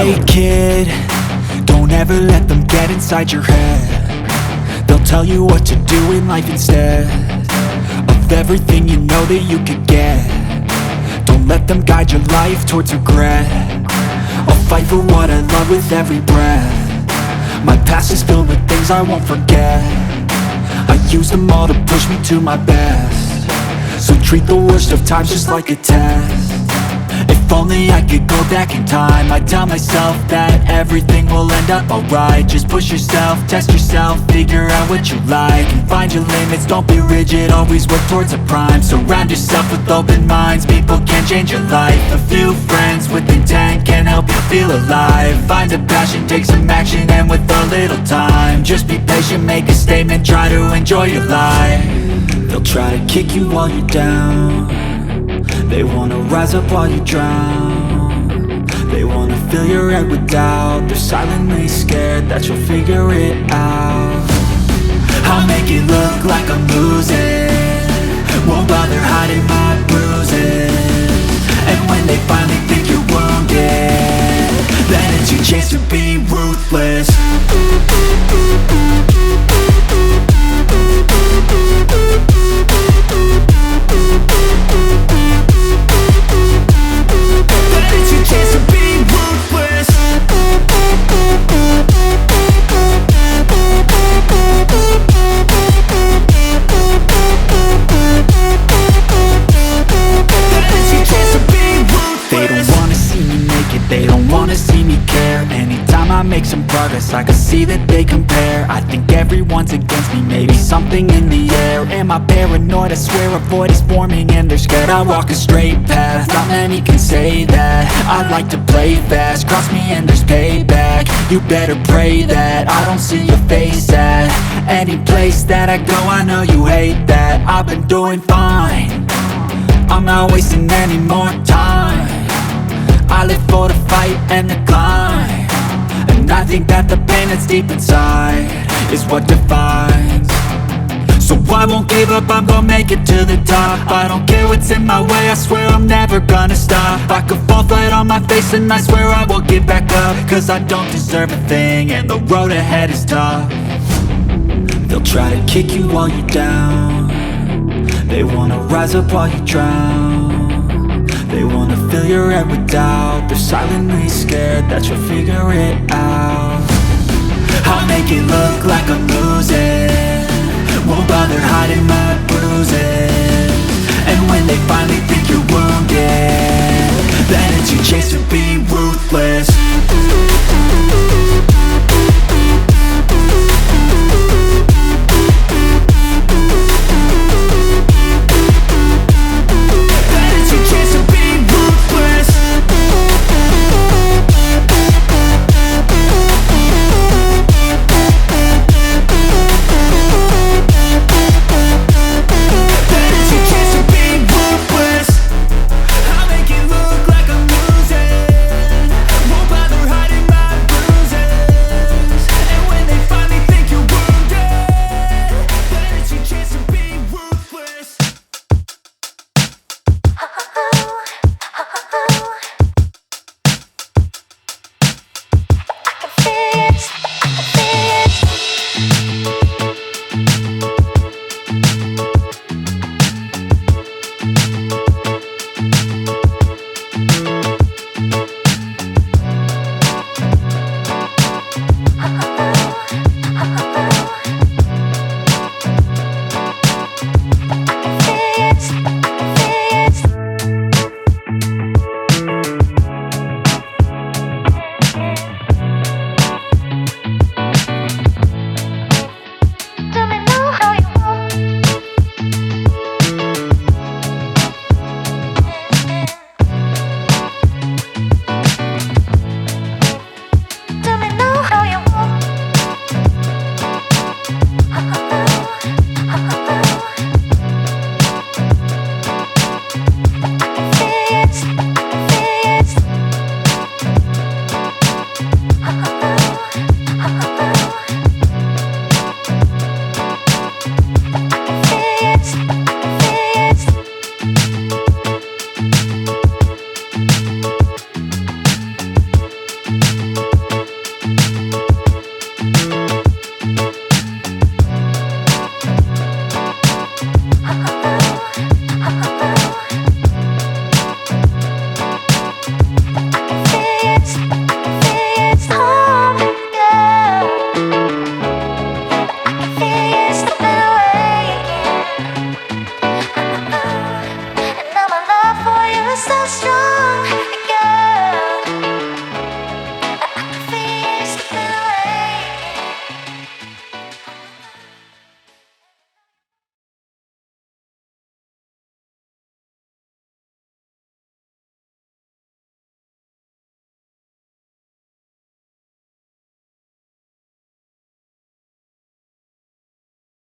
Hey kid, don't ever let them get inside your head. They'll tell you what to do in life instead of everything you know that you could get. Don't let them guide your life towards regret. I'll fight for what I love with every breath. My past is filled with things I won't forget. I use them all to push me to my best. So treat the worst of times just like a test. If only I could go back in time, I'd tell myself that everything will end up alright. Just push yourself, test yourself, figure out what you like, and find your limits, don't be rigid, always work towards a prime. Surround yourself with open minds, people can change your life. A few friends with intent can help you feel alive. Find a passion, take some action, and with a little time, just be patient, make a statement, try to enjoy your life. They'll try to kick you while you're down. They wanna rise up while you drown. They wanna fill your head with doubt. They're silently scared that you'll figure it out. I'll make it look like I'm losing, won't bother hiding my bruises. And when they finally think you're wounded, then it's your chance to be ruthless. They don't wanna see me care. Anytime I make some progress, I can see that they compare. I think everyone's against me, maybe something in the air. Am I paranoid? I swear a void is forming and they're scared. I walk a straight path, not many can say that. I like to play fast, cross me and there's payback. You better pray that I don't see your face at any place that I go. I know you hate that. I've been doing fine, I'm not wasting any more time. I live for the fight and the climb, and I think that the pain that's deep inside is what defines. So I won't give up, I'm gonna make it to the top. I don't care what's in my way, I swear I'm never gonna stop. I could fall flat on my face and I swear I will get back up, cause I don't deserve a thing and the road ahead is tough. They'll try to kick you while you're down. They wanna rise up while you drown. They wanna fill your head with doubt. They're silently scared that you'll figure it out. I'll make it look like I'm